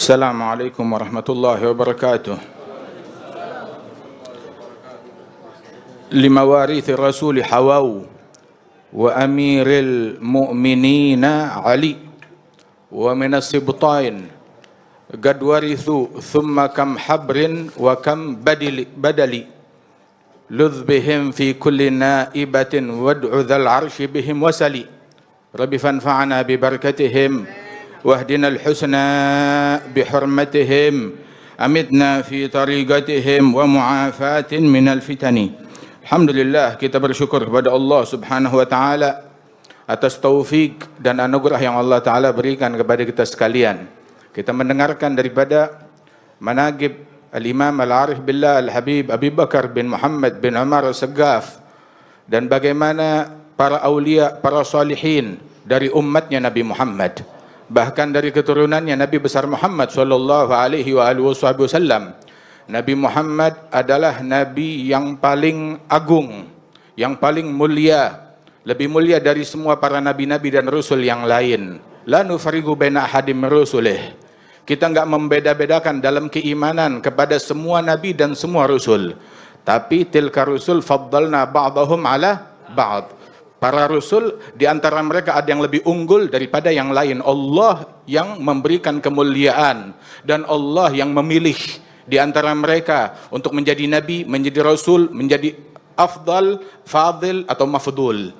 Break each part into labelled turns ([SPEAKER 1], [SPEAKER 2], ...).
[SPEAKER 1] Assalamualaikum warahmatullahi wabarakatuh. Limawarith Rasul Hawau wa Amiril Mu'minina Ali wa minas sibtain qad warithu thumma kam habrin wa kam badali ludh bihim fi kulli naibatin wad'u dhal arshi bihim wasali rabbi fanfa'na bi barakatihim واهدنا الحسنى بحرمتهم أمتنا في طريقتهم ومعافاة من الفتن. Alhamdulillah, kita bersyukur kepada Allah Subhanahu wa taala atas taufik dan anugerah yang Allah taala berikan kepada kita sekalian. Kita mendengarkan daripada manaqib Al-Imam Al-Arif Billah Al-Habib Abi Bakar bin Muhammad bin Umar Al-Saggaf dan bagaimana para aulia, para salihin dari umatnya Nabi Muhammad, bahkan dari keturunannya Nabi besar Muhammad sallallahu alaihi wasallam. Nabi Muhammad adalah nabi yang paling agung, yang paling mulia, lebih mulia dari semua para nabi-nabi dan rasul yang lain. La nufariqu baina ahadim rusulih. Kita enggak membeda-bedakan dalam keimanan kepada semua nabi dan semua rasul. Tapi tilka rusul faddalna ba'dahum ala ba'd. Para rasul di antara mereka ada yang lebih unggul daripada yang lain. Allah yang memberikan kemuliaan dan Allah yang memilih di antara mereka untuk menjadi nabi, menjadi rasul, menjadi afdal, fadil atau mafdul.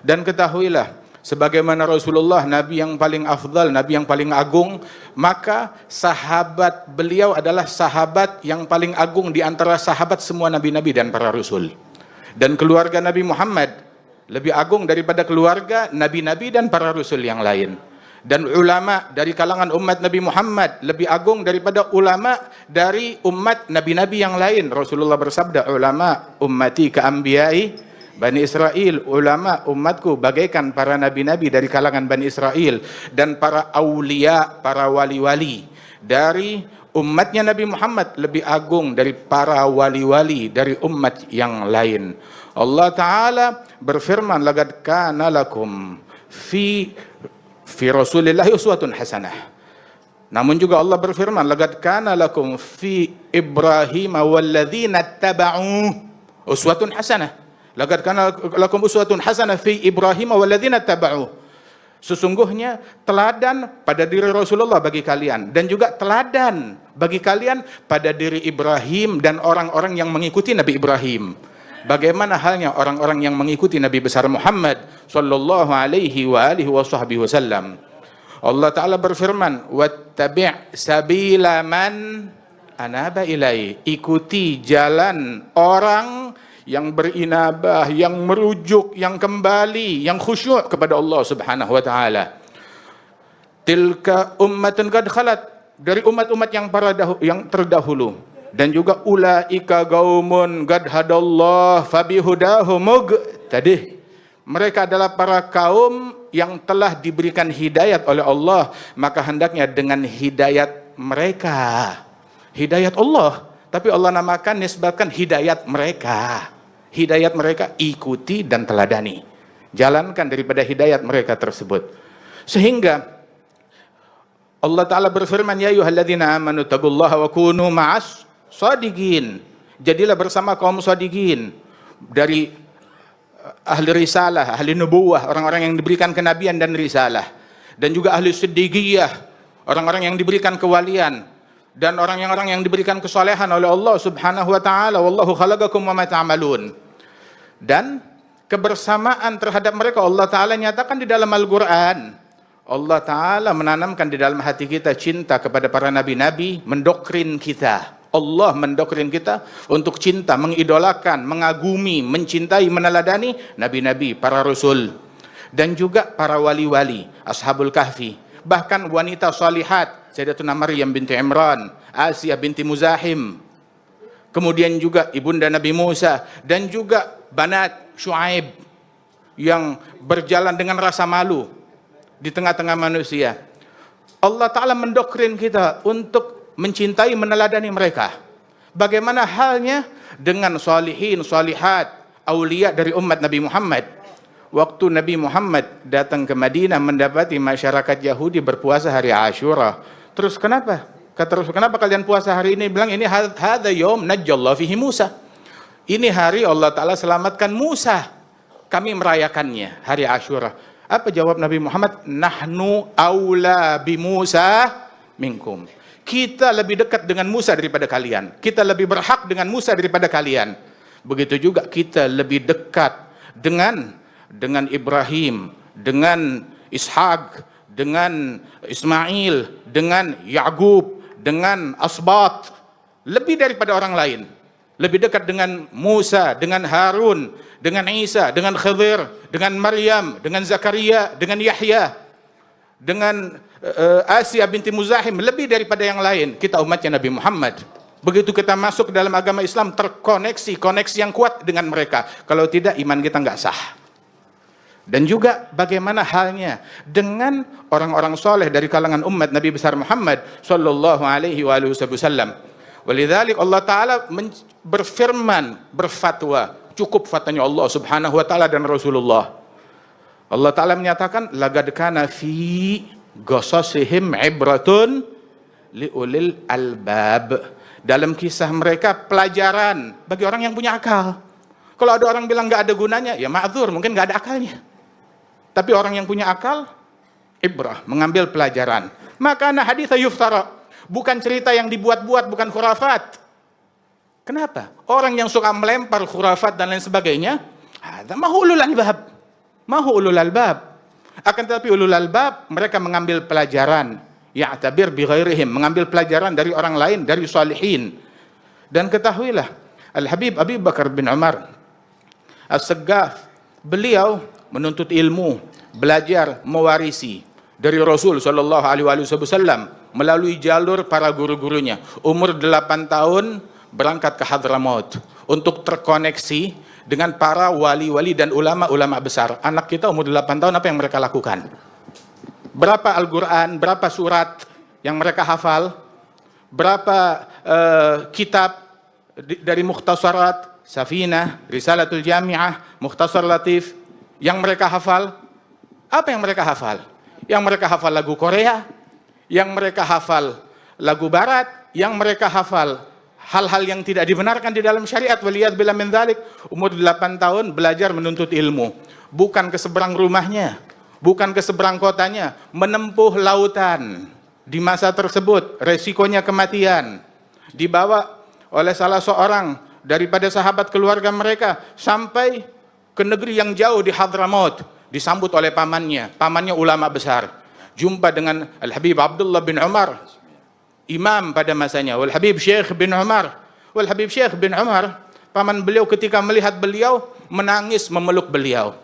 [SPEAKER 1] Dan ketahuilah, sebagaimana Rasulullah nabi yang paling afdal, nabi yang paling agung, maka sahabat beliau adalah sahabat yang paling agung di antara sahabat semua nabi-nabi dan para rasul. Dan keluarga Nabi Muhammad lebih agung daripada keluarga nabi-nabi dan para rasul yang lain. Dan ulama dari kalangan umat Nabi Muhammad lebih agung daripada ulama dari umat nabi-nabi yang lain. Rasulullah bersabda, ulama ummati ka'ambiyai Bani Israel. Ulama umatku bagaikan para nabi-nabi dari kalangan Bani Israel. Dan para aulia, para wali-wali dari umatnya Nabi Muhammad lebih agung dari para wali-wali dari umat yang lain. Allah Ta'ala berfirman, laqad kana lakum fi Rasulillahi uswatun hasanah. Namun juga Allah berfirman, laqad kana lakum fi Ibrahim walladzina taba'u uswatun hasanah. Laqad kana lakum uswatun hasanah fi Ibrahim walladzina taba'u. Sesungguhnya teladan pada diri Rasulullah bagi kalian, dan juga teladan bagi kalian pada diri Ibrahim dan orang-orang yang mengikuti Nabi Ibrahim. Bagaimana halnya orang-orang yang mengikuti Nabi besar Muhammad sallallahu alaihi wa alihi wasallam. Allah Ta'ala berfirman, wattabi' sabila man anaba ilai. Ikuti jalan orang yang berinabah, yang merujuk, yang kembali, yang khusyuk kepada Allah Subhanahu wa taala. Tilka ummatun qad khalat, dari umat-umat yang terdahulu. Dan juga ulaika qaumun qad hadallah fabihudahu muqtadih. Mereka adalah para kaum yang telah diberikan hidayat oleh Allah, maka hendaknya dengan hidayat mereka, hidayat Allah, tapi Allah namakan, nisbatkan hidayat mereka. Hidayat mereka ikuti dan teladani, jalankan daripada hidayat mereka tersebut. Sehingga Allah Ta'ala berfirman, ya ayyuhalladzina amanu taqullaha wa kunu ma'as shadiqin. Jadilah bersama kaum shadiqin, dari ahli risalah, ahli nubuwah, orang-orang yang diberikan kenabian dan risalah, dan juga ahli siddiqiyah, orang-orang yang diberikan kewalian, dan orang-orang yang diberikan kesolehan oleh Allah Subhanahu wa taala. Wallahu khalaqakum wa ma ta'malun. Dan kebersamaan terhadap mereka Allah Ta'ala nyatakan di dalam Al-Quran. Allah Ta'ala menanamkan di dalam hati kita cinta kepada para nabi-nabi, mendoktrin kita. Allah mendoktrin kita untuk cinta, mengidolakan, mengagumi, mencintai, meneladani nabi-nabi, para rasul, dan juga para wali-wali, Ashabul Kahfi, bahkan wanita salihat, Sayyidatuna Maryam binti Imran, Asiyah binti Muzahim, kemudian juga ibunda Nabi Musa, dan juga banat Syuaib yang berjalan dengan rasa malu di tengah-tengah manusia. Allah Ta'ala mendoktrin kita untuk mencintai, meneladani mereka. Bagaimana halnya dengan salihin, salihat, aulia dari umat Nabi Muhammad. Waktu Nabi Muhammad datang ke Madinah mendapati masyarakat Yahudi berpuasa hari Ashura. Terus kenapa? Kata Rasul, kenapa kalian puasa hari ini? Bilang, ini hadza yaum najjallahu fihi Musa. Ini hari Allah Ta'ala selamatkan Musa. Kami merayakannya, hari Asyura. Apa jawab Nabi Muhammad? Nahnu aula bi Musa minkum. Kita lebih dekat dengan Musa daripada kalian. Kita lebih berhak dengan Musa daripada kalian. Begitu juga kita lebih dekat dengan Ibrahim, dengan Ishak, dengan Ismail, dengan Ya'qub, dengan Asbat. Lebih daripada orang lain. Lebih dekat dengan Musa, dengan Harun, dengan Isa, dengan Khidir, dengan Maryam, dengan Zakaria, dengan Yahya, dengan Asia binti Muzahim. Lebih daripada yang lain. Kita umatnya Nabi Muhammad. Begitu kita masuk ke dalam agama Islam, koneksi yang kuat dengan mereka. Kalau tidak, iman kita nggak sah. Dan juga bagaimana halnya dengan orang-orang soleh dari kalangan umat Nabi besar Muhammad sallallahu alaihi wasallam. Walidzalik Allah Ta'ala berfirman, berfatwa, cukup fatwanya Allah Subhanahu wa Ta'ala dan Rasulullah. Allah Ta'ala menyatakan, laqad kana fi qasasihim ibratun liulil albab. Dalam kisah mereka pelajaran bagi orang yang punya akal. Kalau ada orang bilang nggak ada gunanya, ya ma'dzur, mungkin nggak ada akalnya. Tapi orang yang punya akal, ibrah, mengambil pelajaran. Maka hadits yuftara, bukan cerita yang dibuat-buat, bukan khurafat. Kenapa? Orang yang suka melempar khurafat dan lain sebagainya, hadza mahu ulul albab. Mahu ulul albab. Akan tetapi ulul albab, mereka mengambil pelajaran. Ya'tabir bi ghairihim, mengambil pelajaran dari orang lain, dari salihin. Dan ketahuilah, Al-Habib Abi Bakar bin Umar As-Saggaf, beliau menuntut ilmu, belajar, mewarisi dari Rasul sallallahu alaihi wasallam melalui jalur para guru-gurunya. Umur 8 tahun berangkat ke Hadramaut untuk terkoneksi dengan para wali-wali dan ulama-ulama besar. Anak kita umur 8 tahun, apa yang mereka lakukan? Berapa Al-Quran, berapa surat yang mereka hafal? Berapa kitab dari Mukhtasarat, Safinah, Risalatul Jami'ah, Mukhtasar Latif yang mereka hafal? Apa yang mereka hafal? Yang mereka hafal lagu Korea, yang mereka hafal lagu Barat, yang mereka hafal hal-hal yang tidak dibenarkan di dalam syariat. Waliyadzubillah min dzalik. Umur 8 tahun belajar menuntut ilmu, bukan ke seberang rumahnya, bukan ke seberang kotanya, menempuh lautan. Di masa tersebut resikonya kematian, dibawa oleh salah seorang daripada sahabat keluarga mereka sampai ke negeri yang jauh di Hadramaut, disambut oleh pamannya ulama besar. Jumpa dengan Al-Habib Abdullah bin Umar, imam pada masanya, Wal-Habib Syekh bin Umar. Wal-Habib Syekh bin Umar, paman beliau ketika melihat beliau, menangis memeluk beliau.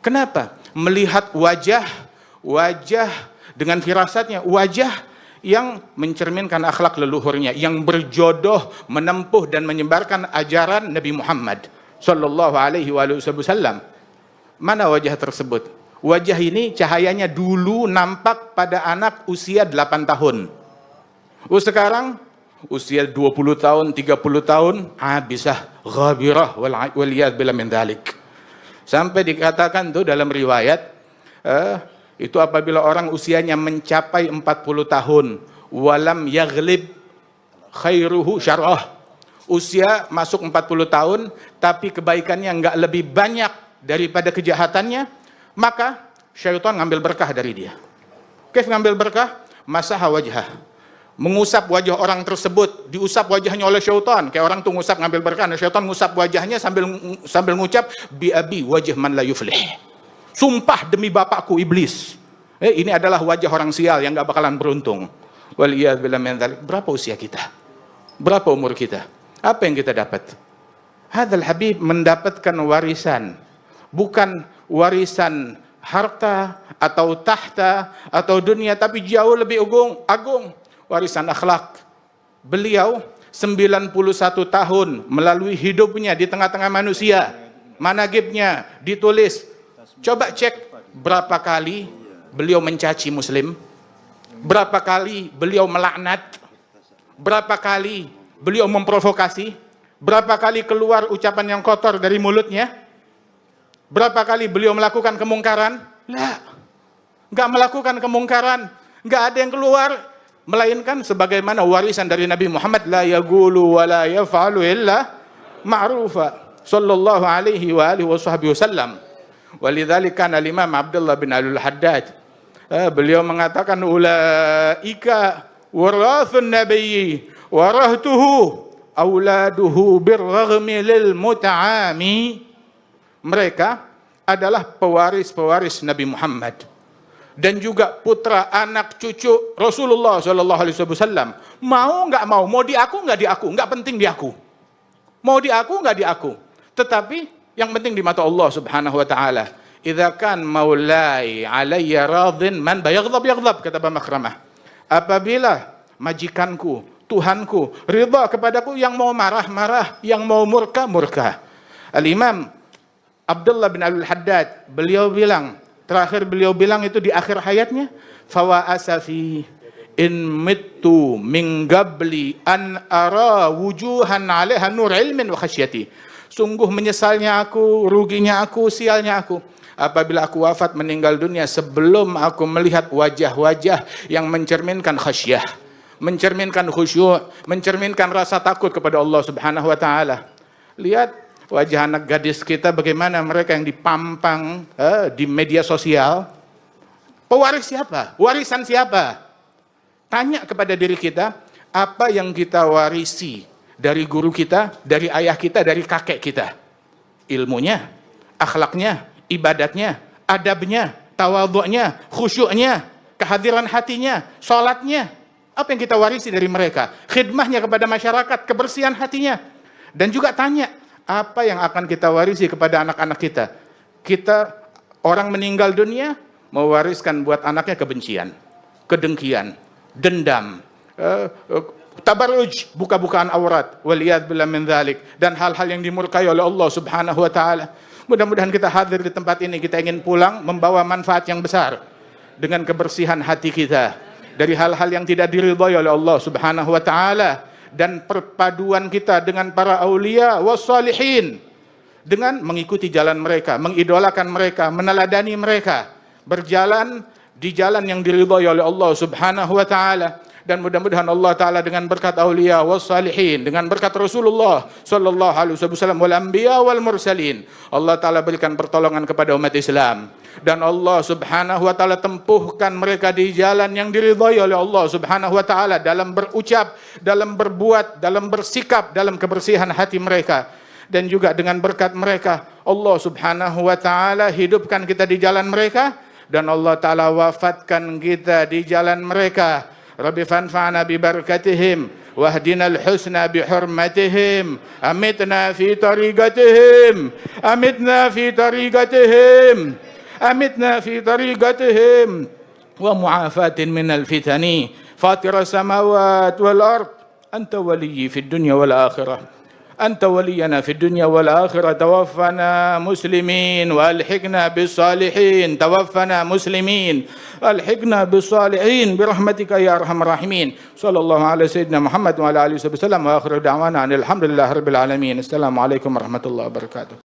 [SPEAKER 1] Kenapa? Melihat wajah dengan firasatnya, wajah yang mencerminkan akhlak leluhurnya, yang berjodoh menempuh dan menyebarkan ajaran Nabi Muhammad sallallahu alaihi wasallam. Mana wajah tersebut? Wajah ini cahayanya dulu nampak pada anak usia 8 tahun. Sekarang usia 20 tahun, 30 tahun, abisah, ghabirah, waliyadzubillah min dzalik. Sampai dikatakan tuh dalam riwayat, itu apabila orang usianya mencapai 40 tahun, walam yaghlib khairuhu syar'ah. Usia masuk 40 tahun, tapi kebaikannya enggak lebih banyak daripada kejahatannya, maka syaitan ngambil berkah dari dia. Kaif ngambil berkah? Masaha wajhah. Mengusap wajah orang tersebut, diusap wajahnya oleh syaitan. Kayak orang tuh ngusap ngambil berkah, nah syaitan ngusap wajahnya sambil ngucap bi abi wajh man la yuflih. Sumpah demi bapakku iblis. Ini adalah wajah orang sial yang enggak bakalan beruntung. Waliyadzubillah min dzalik. Berapa usia kita? Berapa umur kita? Apa yang kita dapat? Hadzal habib mendapatkan warisan, bukan warisan harta atau tahta atau dunia, tapi jauh lebih agung, warisan akhlak. Beliau 91 tahun melalui hidupnya di tengah-tengah manusia, manaqibnya ditulis. Coba cek berapa kali beliau mencaci muslim, berapa kali beliau melaknat, berapa kali beliau memprovokasi, berapa kali keluar ucapan yang kotor dari mulutnya, berapa kali beliau melakukan kemungkaran. Enggak melakukan kemungkaran, enggak ada yang keluar melainkan sebagaimana warisan dari Nabi Muhammad, la yaqulu wa la yaf'alu illa ma'rufa sallallahu alaihi wa alihi wasallam. Walidzalika al-Imam Abdullah bin Al-Haddad, beliau mengatakan, ulaika warathun nabiyyi warahtuhu auladuhu birraghmi lil muta'ami. Mereka adalah pewaris-pewaris Nabi Muhammad dan juga putra anak cucu Rasulullah sallallahu alaihi wasallam. Mau nggak mau diaku nggak diaku, nggak penting diaku. Mau diaku nggak diaku, tetapi yang penting di mata Allah Subhanahu wa taala. Idza kan maulai alayya radin man bayaghdab yaghdab, kata Makramah. Apabila majikanku, Tuhanku ridha kepadaku, yang mau marah marah, yang mau murka murka. Al-Imam Abdullah bin Al-Haddad, beliau bilang, terakhir beliau bilang itu di akhir hayatnya, fawa asafi in mittu min qabli an ara wujuhan 'alaiha nur ilmin wa khasyati. Sungguh menyesalnya aku, ruginya aku, sialnya aku, apabila aku wafat meninggal dunia sebelum aku melihat wajah-wajah yang mencerminkan khasyah, mencerminkan khusyuk, mencerminkan rasa takut kepada Allah Subhanahu wa taala. Lihat wajah anak gadis kita, bagaimana mereka yang dipampang di media sosial. Pewaris siapa? Warisan siapa? Tanya kepada diri kita, apa yang kita warisi dari guru kita, dari ayah kita, dari kakek kita? Ilmunya, akhlaknya, ibadatnya, adabnya, tawadhu'nya, khusyuknya, kehadiran hatinya, sholatnya. Apa yang kita warisi dari mereka? Khidmahnya kepada masyarakat, kebersihan hatinya. Dan juga tanya, apa yang akan kita warisi kepada anak-anak kita? Kita, orang meninggal dunia, mewariskan buat anaknya kebencian, kedengkian, dendam, tabarruj, buka-bukaan aurat, waliyad billah min dzalik, dan hal-hal yang dimurkai oleh Allah Subhanahu wa taala. Mudah-mudahan kita hadir di tempat ini, kita ingin pulang membawa manfaat yang besar dengan kebersihan hati kita dari hal-hal yang tidak diridhai oleh Allah Subhanahu wa taala, dan perpaduan kita dengan para aulia wassalihin, dengan mengikuti jalan mereka, mengidolakan mereka, meneladani mereka, berjalan di jalan yang diridhai oleh Allah Subhanahu wa taala. Dan mudah-mudahan Allah taala dengan berkat aulia wassalihin, dengan berkat Rasulullah sallallahu alaihi wasallam wal anbiya wal mursalin, Allah taala berikan pertolongan kepada umat Islam, dan Allah Subhanahu wa taala tempuhkan mereka di jalan yang diridhai oleh Allah Subhanahu wa taala, dalam berucap, dalam berbuat, dalam bersikap, dalam kebersihan hati mereka. Dan juga dengan berkat mereka Allah Subhanahu wa taala hidupkan kita di jalan mereka, dan Allah taala wafatkan kita di jalan mereka. Rabbi fanfa'na bi barakatihim wahdina al-husna bi hurmatihim amitna fi tariqatihim amitna fi tariqatihim amitna fi tariqatihim wa mu'afatin min al-fitani fatir as-samawati wal ard anta waliyyi fid dunya wal akhirah أنت ولينا في الدنيا والآخرة توفنا مسلمين وألحقنا بالصالحين توفنا مسلمين ألحقنا بالصالحين برحمتك يا أرحم الراحمين صلى الله على سيدنا محمد وعلى آله وسلم وآخر دعوانا أن الحمد لله رب العالمين. السلام عليكم ورحمة الله وبركاته.